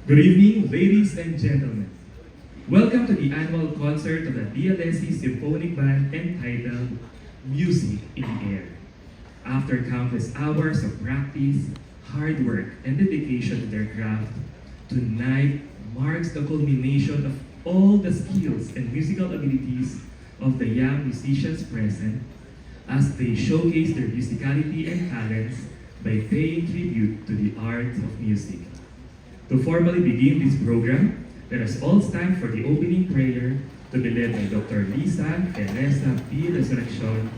Good evening, ladies and gentlemen. Welcome to the annual concert of the DLSE Symphonic Band entitled Music in the Air. After countless hours of practice, hard work, and dedication to their craft, tonight marks the culmination of all the skills and musical abilities of the young musicians present as they showcase their musicality and talents by paying tribute to the art of music. To formally begin this program, let us all stand for the opening prayer to be led by Dr. Lisa Teresa P. Resurrection,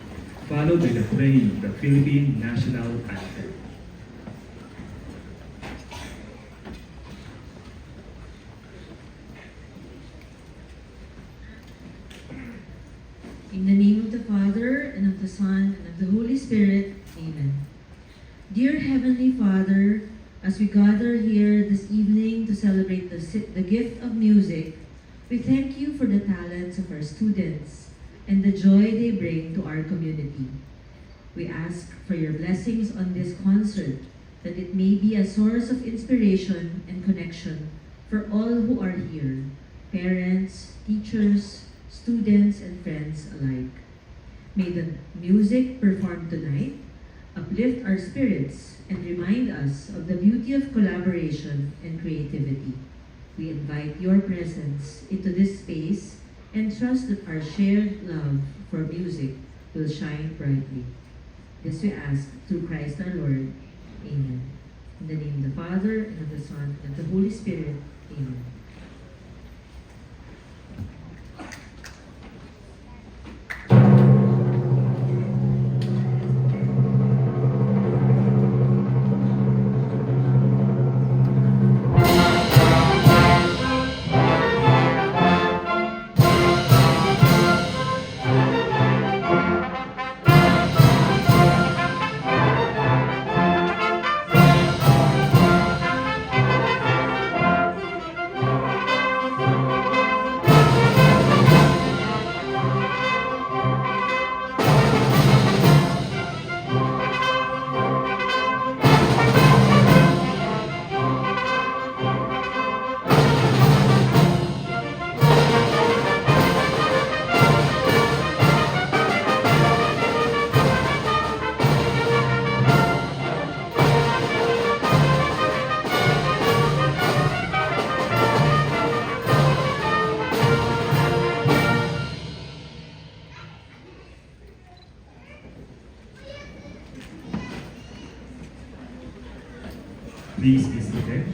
followed by the playing of the Philippine National Anthem. In the name of the Father, and of the Son, and of the Holy Spirit, Amen. Dear Heavenly Father, as we gather here this evening to celebrate the gift of music, we thank you for the talents of our students and the joy they bring to our community. We ask for your blessings on this concert, that it may be a source of inspiration and connection for all who are here, parents, teachers, students, and friends alike. May the music performed tonight uplift our spirits and remind us of the beauty of collaboration and creativity. We invite your presence into this space and trust that our shared love for music will shine brightly. This we ask through Christ our Lord. Amen. In the name of the Father, and of the Son, and of the Holy Spirit. Amen. Please be seated.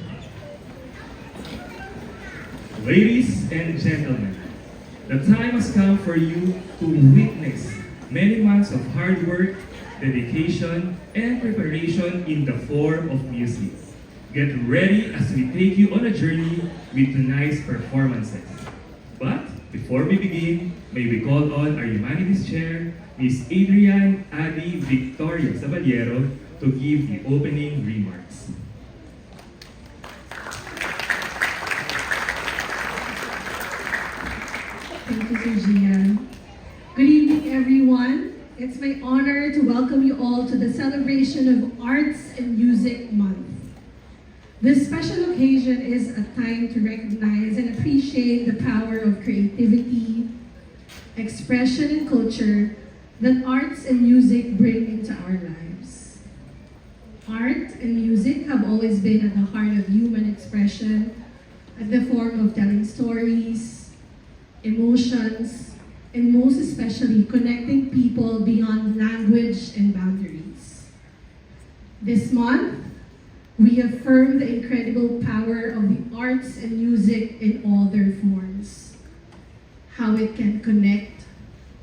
Ladies and gentlemen, the time has come for you to witness many months of hard work, dedication, and preparation in the form of music. Get ready as we take you on a journey with tonight's performances. But before we begin, may we call on our Humanities Chair, Ms. Adrian Adi Victoria Saballero, to give the opening remarks. Thank you, Sir Gian. Good evening, everyone. It's my honor to welcome you all to the celebration of Arts and Music Month. This special occasion is a time to recognize and appreciate the power of creativity, expression, and culture that arts and music bring into our lives. Art and music have always been at the heart of human expression, at the form of telling stories, emotions, and most especially connecting people beyond language and boundaries. This month, we affirm the incredible power of the arts and music in all their forms, how it can connect,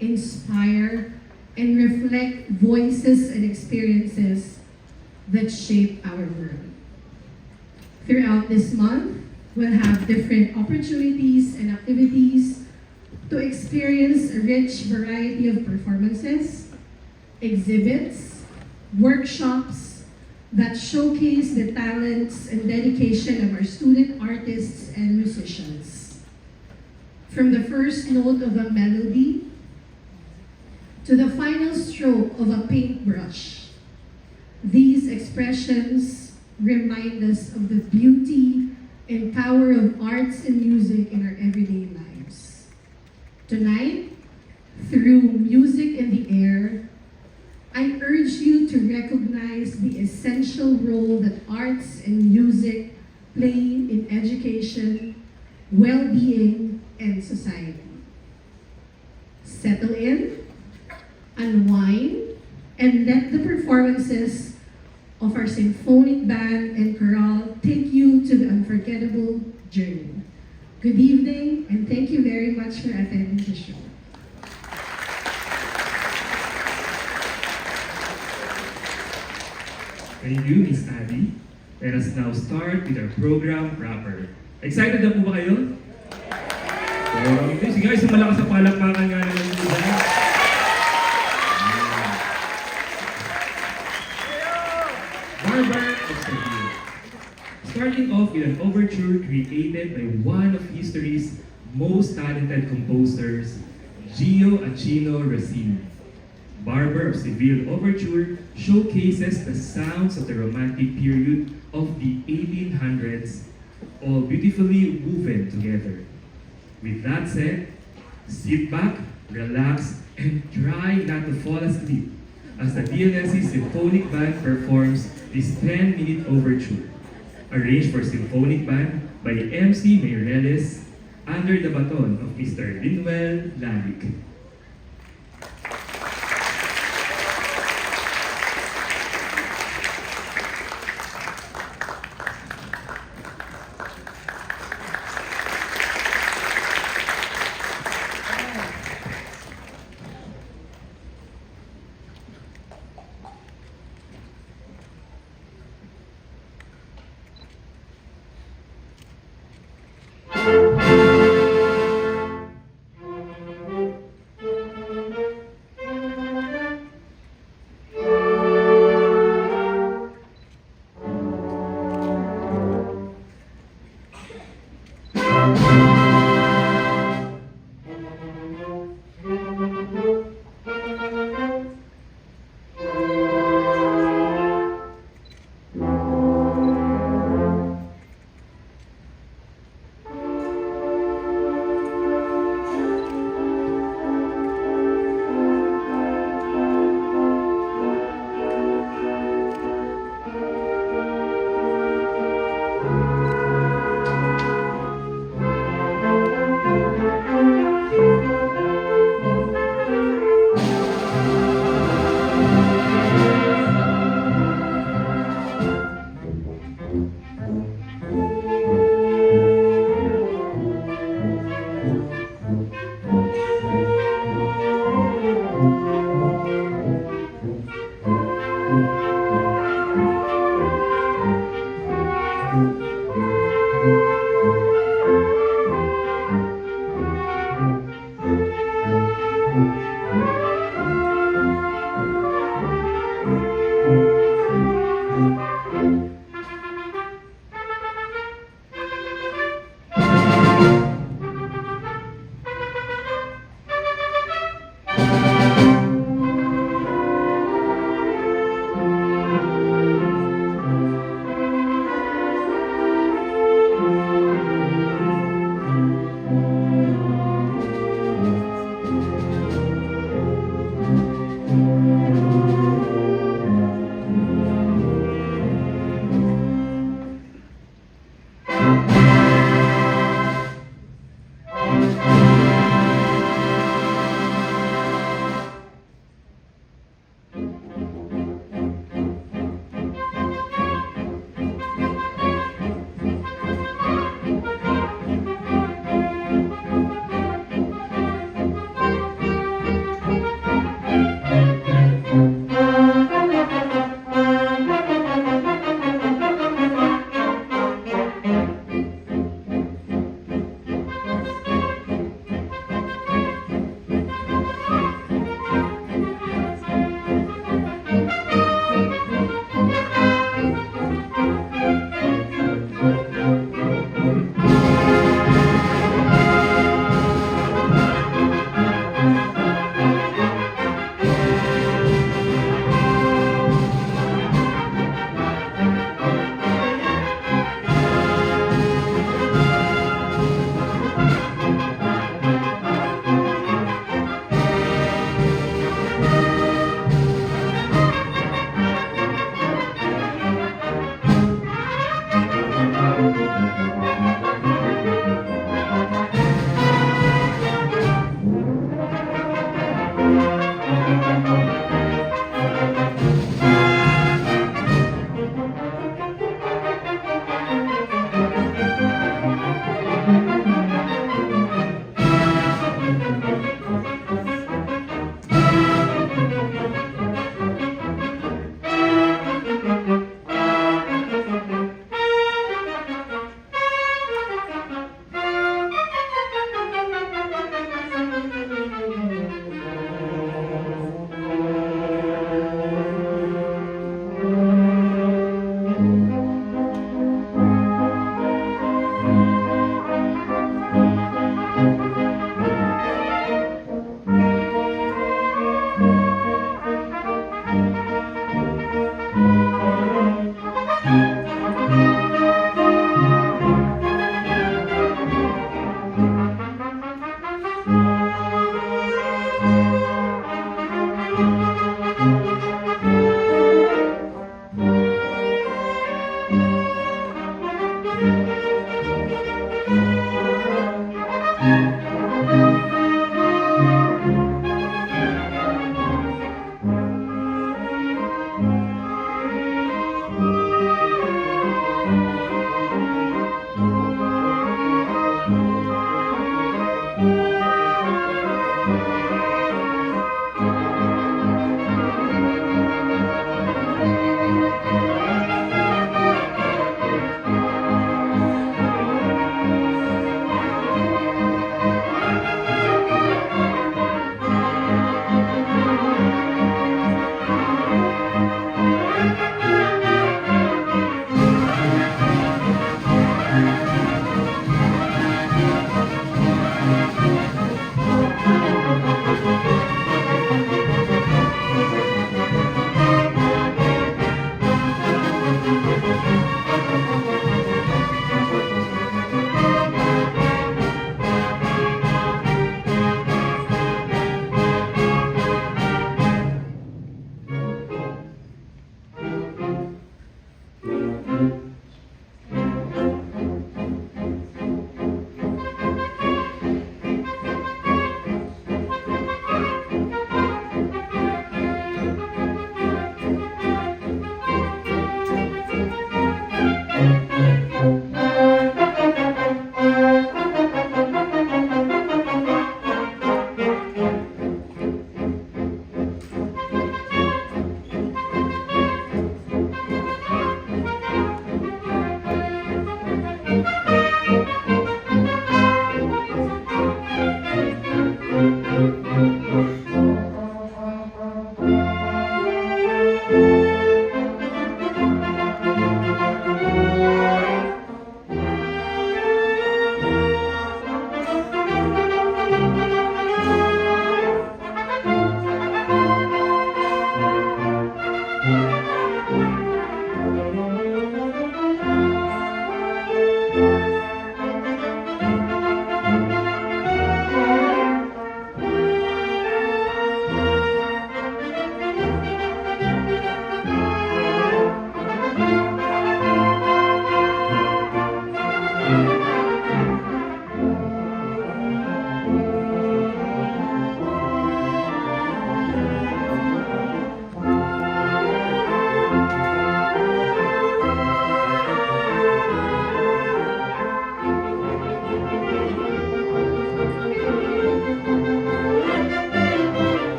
inspire, and reflect voices and experiences that shape our world. Throughout this month, we'll have different opportunities and activities to experience a rich variety of performances, exhibits, workshops that showcase the talents and dedication of our student artists and musicians. From the first note of a melody to the final stroke of a paintbrush, these expressions remind us of the beauty and power of arts and music in our everyday lives. Tonight, through Music in the Air, I urge you to recognize the essential role that arts and music play in education, well-being, and society. Settle in, unwind, and let the performances of our symphonic band and chorale take you to the unforgettable journey. Good evening, and thank you very much for attending the show. Thank you, Miss Abby. Let us now start with our program proper. Excited na po ba kayo? Okay, sige guys, malakas sa palakpakan nga naman po dyan. Barber of Seville. Starting off with an overture created by one of history's most talented composers, Gio Achino Rossini. Barber of Seville Overture showcases the sounds of the Romantic period of the 1800s, all beautifully woven together. With that said, sit back, relax, and try not to fall asleep as the DLSE Symphonic Band performs this 10-minute overture, arranged for symphonic band by MC Mayreles under the baton of Mr. Linwell Lanik.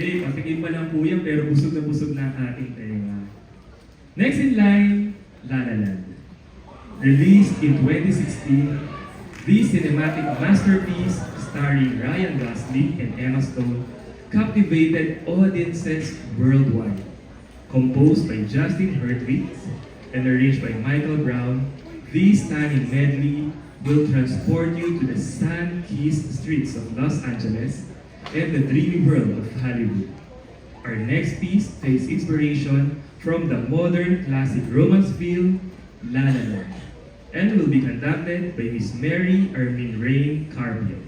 Hindi, patikim pa lang po yan, pero busog na ang ating tenga. Next in line, La La Land. Released in 2016, this cinematic masterpiece starring Ryan Gosling and Emma Stone captivated audiences worldwide. Composed by Justin Hurwitz and arranged by Michael Brown, this stunning medley will transport you to the sun-kissed streets of Los Angeles and the dreamy world of Hollywood. Our next piece takes inspiration from the modern classic romance film La La Land and will be conducted by Miss Mary Ermine Rain Carpio.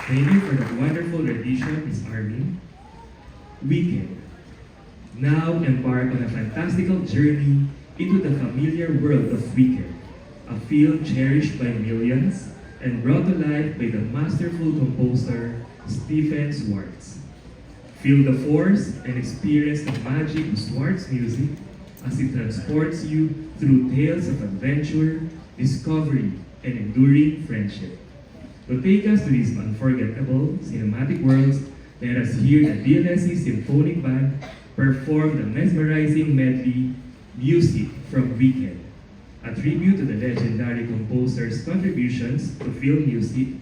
Thank you for that wonderful rendition, Miss Armin. Weekend. Now embark on a fantastical journey into the familiar world of Wicked, a film cherished by millions and brought to life by the masterful composer Stephen Schwartz. Feel the force and experience the magic of Schwartz music as it transports you through tales of adventure, discovery, and enduring friendship. To take us to these unforgettable cinematic worlds, let us hear the DLSE Symphonic Band perform the mesmerizing medley Music from Wicked, a tribute to the legendary composer's contributions to film music,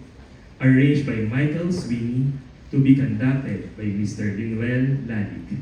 arranged by Michael Sweeney, to be conducted by Mr. Linuel Lalig.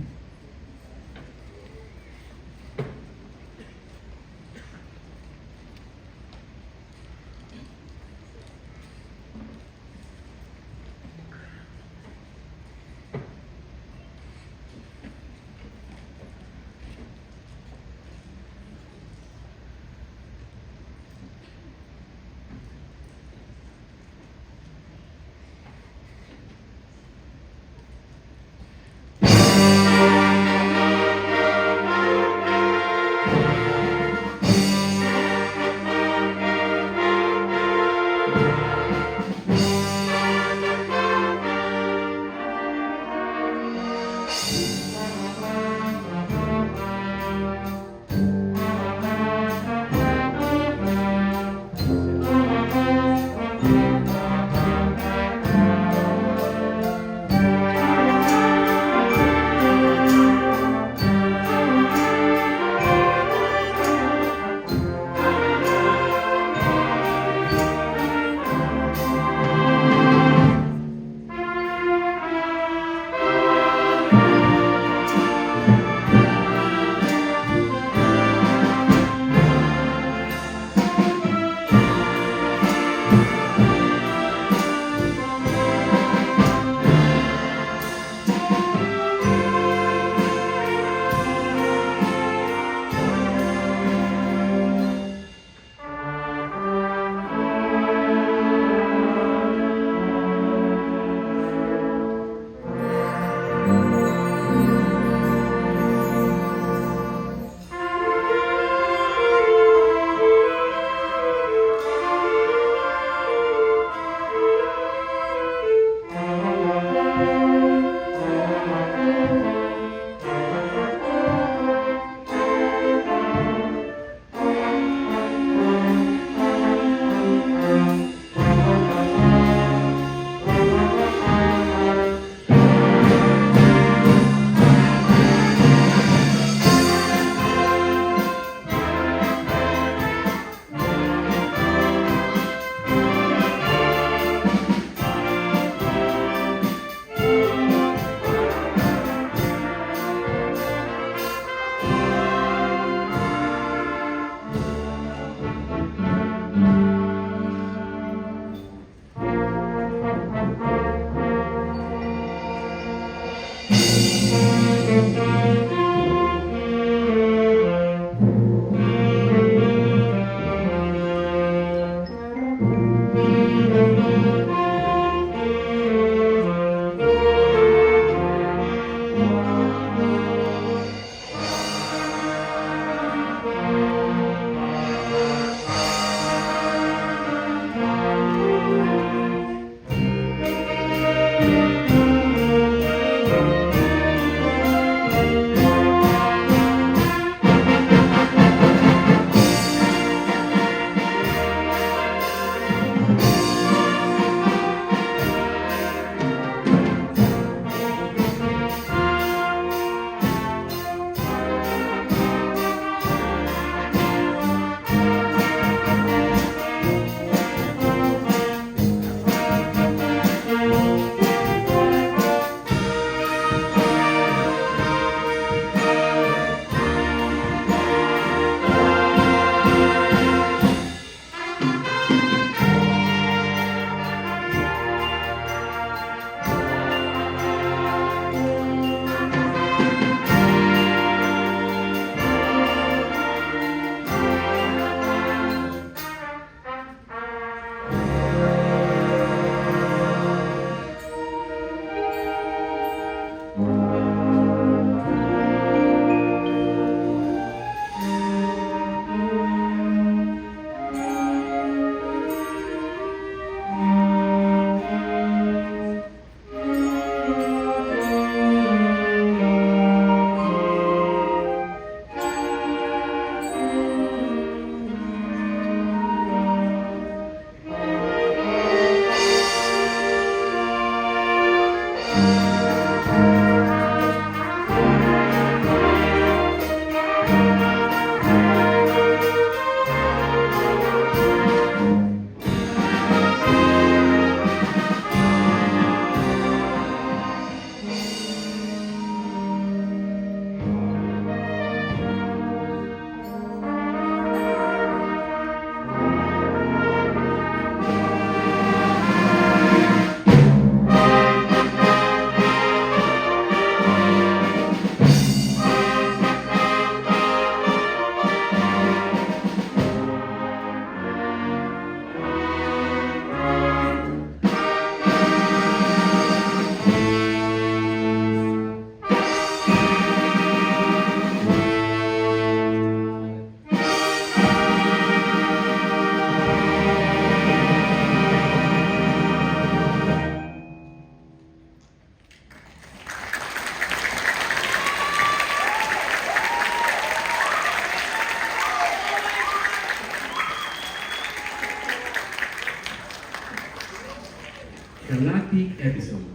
galactic episode.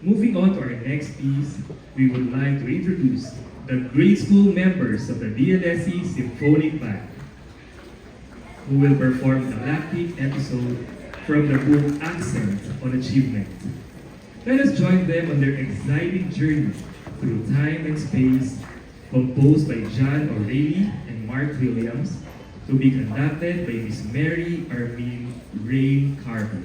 Moving on to our next piece, we would like to introduce the grade school members of the DLSE Symphonic Band, who will perform galactic episode from the book Accent on Achievement. Let us join them on their exciting journey through time and space, composed by John O'Reilly and Mark Williams, to be conducted by Miss Mary Armin Rain Carver.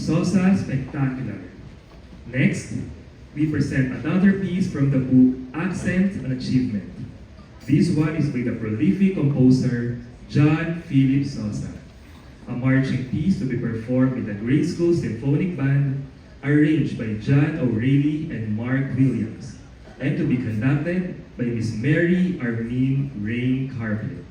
Sosa Spectacular. Next, we present another piece from the book Accent on Achievement. This one is by the prolific composer John Philip Sosa, a marching piece to be performed with the Grade School Symphonic Band, arranged by John O'Reilly and Mark Williams, and to be conducted by Miss Mary Armin Rain Carpet.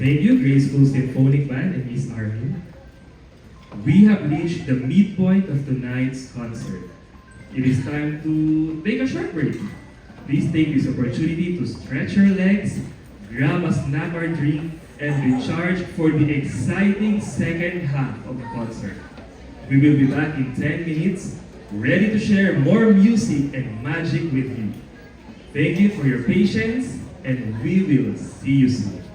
Thank you, Grade School Symphonic Band and Miss Armin. We have reached the midpoint of tonight's concert. It is time to take a short break. Please take this opportunity to stretch your legs, grab a snack or drink, and recharge for the exciting second half of the concert. We will be back in 10 minutes, ready to share more music and magic with you. Thank you for your patience, and we will see you soon.